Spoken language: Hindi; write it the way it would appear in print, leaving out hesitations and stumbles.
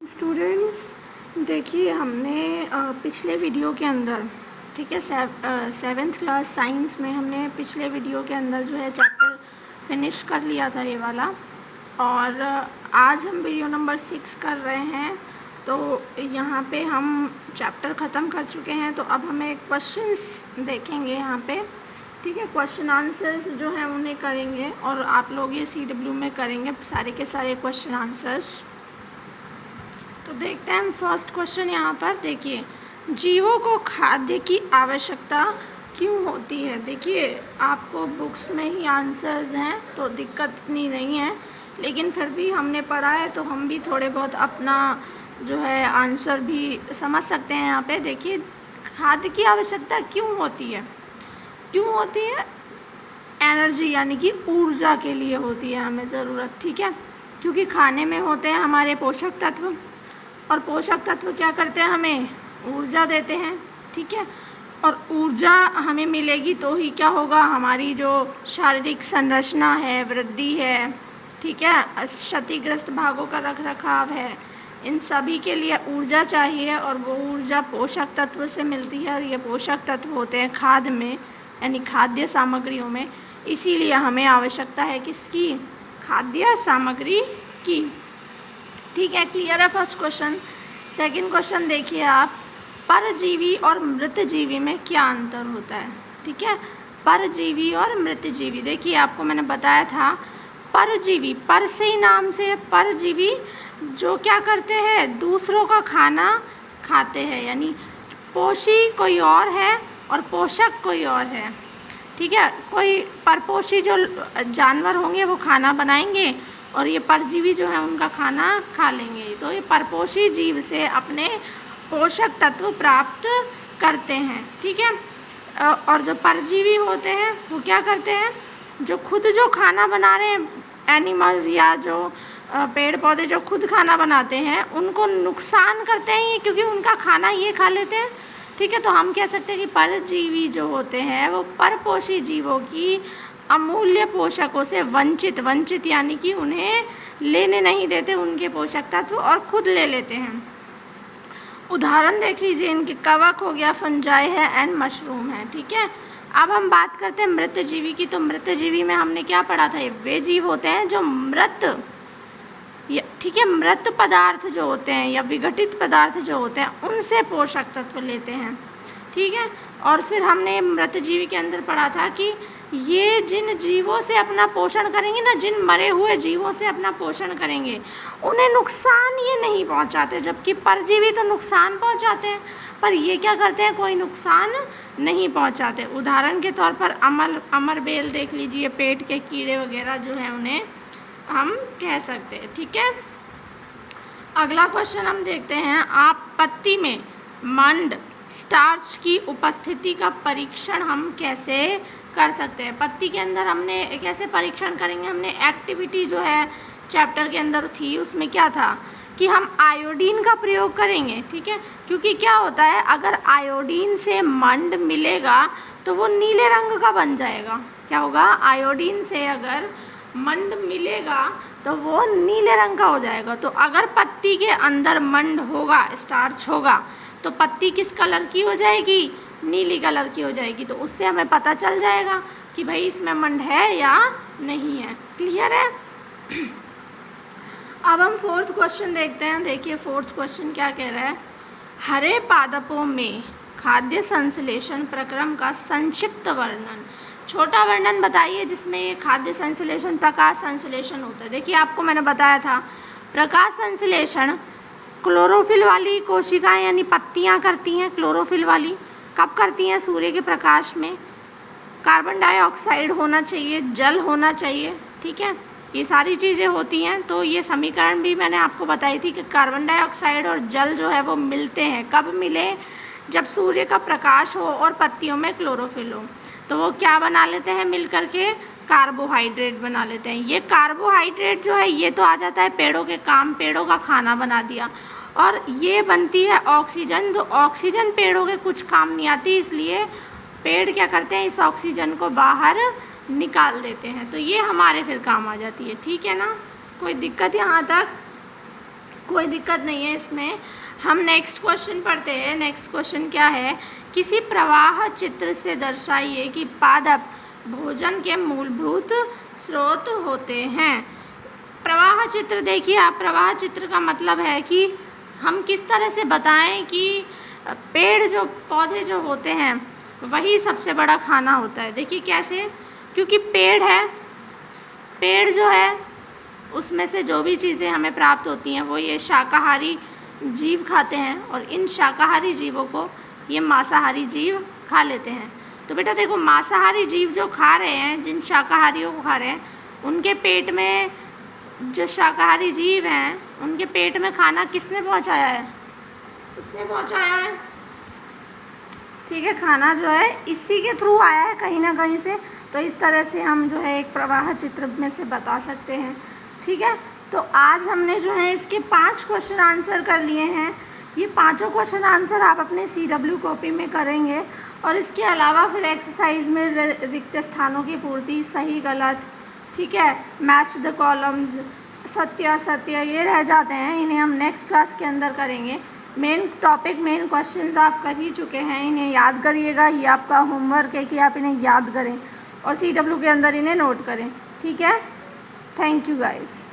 स्टूडेंट्स देखिए, हमने पिछले वीडियो के अंदर, ठीक है, 7th क्लास साइंस में हमने पिछले वीडियो के अंदर जो है चैप्टर फिनिश कर लिया था ये वाला। और आज हम वीडियो नंबर 6 कर रहे हैं। तो यहाँ पे हम चैप्टर ख़त्म कर चुके हैं। तो अब हमें क्वेश्चंस देखेंगे यहाँ पे, ठीक है। क्वेश्चन आंसर्स जो हैं उन्हें करेंगे और आप लोग ये CW में करेंगे सारे के सारे क्वेश्चन आंसर्स। तो देखते हैं हम फर्स्ट क्वेश्चन यहाँ पर। देखिए, जीवों को खाद्य की आवश्यकता क्यों होती है। देखिए, आपको बुक्स में ही आंसर्स हैं तो दिक्कत इतनी नहीं है, लेकिन फिर भी हमने पढ़ा है तो हम भी थोड़े बहुत अपना जो है आंसर भी समझ सकते हैं यहाँ पे। देखिए, खाद्य की आवश्यकता क्यों होती है। क्यों होती है? एनर्जी यानी कि ऊर्जा के लिए होती है हमें ज़रूरत, ठीक है। क्योंकि खाने में होते हैं हमारे पोषक तत्व, और पोषक तत्व क्या करते हैं, हमें ऊर्जा देते हैं, ठीक है। और ऊर्जा हमें मिलेगी तो ही क्या होगा, हमारी जो शारीरिक संरचना है, वृद्धि है, ठीक है, क्षतिग्रस्त भागों का रखरखाव है, इन सभी के लिए ऊर्जा चाहिए। और वो ऊर्जा पोषक तत्व से मिलती है, और ये पोषक तत्व होते हैं खाद्य में, यानी खाद्य सामग्रियों में। इसीलिए हमें आवश्यकता है किसकी, खाद्य सामग्री की, ठीक है। क्लियर है फर्स्ट क्वेश्चन। सेकंड क्वेश्चन देखिए आप, परजीवी और मृतजीवी में क्या अंतर होता है, ठीक है। परजीवी और मृतजीवी, देखिए आपको मैंने बताया था, परजीवी पर से ही नाम से, परजीवी जो क्या करते हैं, दूसरों का खाना खाते हैं, यानी पोषी कोई और है और पोषक कोई और है, ठीक है। कोई परपोषी जो जानवर होंगे वो खाना बनाएंगे, और ये परजीवी जो है उनका खाना खा लेंगे। तो ये परपोषी जीव से अपने पोषक तत्व प्राप्त करते हैं, ठीक है। और जो परजीवी होते हैं वो क्या करते हैं, जो खुद जो खाना बना रहे हैं, एनिमल्स या जो पेड़ पौधे जो खुद खाना बनाते हैं, उनको नुकसान करते हैं ये, क्योंकि उनका खाना ये खा लेते हैं, ठीक है। तो हम कह सकते हैं कि परजीवी जो होते हैं वो परपोषी जीवों की अमूल्य पोषकों से वंचित यानी कि उन्हें लेने नहीं देते उनके पोषक तत्व, और खुद ले लेते हैं। उदाहरण देख लीजिए इनके, कवक हो गया, फंजाई है, एंड मशरूम है, ठीक है। अब हम बात करते हैं मृतजीवी की। तो मृतजीवी में हमने क्या पढ़ा था, ये वे जीव होते हैं जो मृत, ठीक है, मृत पदार्थ जो होते हैं या विघटित पदार्थ जो होते हैं उनसे पोषक तत्व लेते हैं, ठीक है। और फिर हमने मृतजीवी के अंदर पढ़ा था कि ये जिन जीवों से अपना पोषण करेंगे ना, जिन मरे हुए जीवों से अपना पोषण करेंगे, उन्हें नुकसान ये नहीं पहुंचाते, जबकि परजीवी तो नुकसान पहुंचाते हैं, पर ये क्या करते हैं, कोई नुकसान नहीं पहुंचाते। उदाहरण के तौर पर अमर बेल देख लीजिए, पेट के कीड़े वगैरह जो हैं उन्हें हम कह सकते हैं, ठीक है। अगला क्वेश्चन हम देखते हैं, आप पत्ती में मंड स्टार्च की उपस्थिति का परीक्षण हम कैसे कर सकते हैं। पत्ती के अंदर हमने कैसे परीक्षण करेंगे, हमने एक्टिविटी जो है चैप्टर के अंदर थी, उसमें क्या था कि हम आयोडीन का प्रयोग करेंगे, ठीक है। क्योंकि क्या होता है, अगर आयोडीन से मंड मिलेगा तो वो नीले रंग का बन जाएगा। क्या होगा, आयोडीन से अगर मंड मिलेगा तो वो नीले रंग का हो जाएगा। तो अगर पत्ती के अंदर मंड होगा, स्टार्च होगा, तो पत्ती किस कलर की हो जाएगी, नीली कलर की हो जाएगी। तो उससे हमें पता चल जाएगा कि भाई इसमें मंड है या नहीं है। क्लियर है। अब हम फोर्थ क्वेश्चन देखते हैं। देखिए फोर्थ क्वेश्चन क्या कह रहा है, हरे पादपों में खाद्य संश्लेषण प्रक्रम का संक्षिप्त वर्णन, छोटा वर्णन बताइए जिसमें ये खाद्य संश्लेषण, प्रकाश संश्लेषण होता है। देखिए आपको मैंने बताया था, प्रकाश संश्लेषण क्लोरोफिल वाली कोशिकाएं यानी पत्तियां करती हैं। क्लोरोफिल वाली कब करती हैं, सूर्य के प्रकाश में। कार्बन डाइऑक्साइड होना चाहिए, जल होना चाहिए, ठीक है, ये सारी चीज़ें होती हैं। तो ये समीकरण भी मैंने आपको बताई थी कि कार्बन डाइऑक्साइड और जल जो है वो मिलते हैं। कब मिले, जब सूर्य का प्रकाश हो और पत्तियों में क्लोरोफिल हो, तो वो क्या बना लेते हैं मिल करके, कार्बोहाइड्रेट बना लेते हैं। ये कार्बोहाइड्रेट जो है ये तो आ जाता है पेड़ों के काम, पेड़ों का खाना बना दिया, और ये बनती है ऑक्सीजन। तो ऑक्सीजन पेड़ों के कुछ काम नहीं आती, इसलिए पेड़ क्या करते हैं, इस ऑक्सीजन को बाहर निकाल देते हैं। तो ये हमारे फिर काम आ जाती है, ठीक है ना, कोई दिक्कत यहाँ तक। कोई दिक्कत नहीं है इसमें। हम नेक्स्ट क्वेश्चन पढ़ते हैं। नेक्स्ट क्वेश्चन क्या है, किसी प्रवाह चित्र से दर्शाइए कि पादप भोजन के मूलभूत स्रोत होते हैं। प्रवाह चित्र देखिए आप, प्रवाह चित्र का मतलब है कि हम किस तरह से बताएं कि पेड़ जो पौधे जो होते हैं वही सबसे बड़ा खाना होता है। देखिए कैसे, क्योंकि पेड़ है, पेड़ जो है उसमें से जो भी चीज़ें हमें प्राप्त होती हैं वो ये शाकाहारी जीव खाते हैं, और इन शाकाहारी जीवों को ये मांसाहारी जीव खा लेते हैं। तो बेटा देखो, मांसाहारी जीव जो खा रहे हैं, जिन शाकाहारियों को खा रहे हैं, उनके पेट में, जो शाकाहारी जीव हैं उनके पेट में खाना किसने पहुंचाया है? इसने पहुंचाया है। ठीक है, खाना जो है इसी के थ्रू आया है कहीं ना कहीं से। तो इस तरह से हम जो है एक प्रवाह चित्र में से बता सकते हैं। ठीक है, तो आज हमने जो है इसके 5 क्वेश्चन आंसर कर लिए हैं। ये पांचों क्वेश्चन आंसर आप अपने CW कॉपी में करेंगे, और इसके अलावा फिर एक्सरसाइज में रिक्त स्थानों की पूर्ति, सही गलत, ठीक है, मैच द कॉलम्स, सत्य असत्य, ये रह जाते हैं, इन्हें हम नेक्स्ट क्लास के अंदर करेंगे। मेन टॉपिक, मेन क्वेश्चंस आप कर ही चुके हैं, इन्हें याद करिएगा। ये आपका होमवर्क है कि आप इन्हें याद करें और CW के अंदर इन्हें नोट करें। ठीक है, थैंक यू गाइस।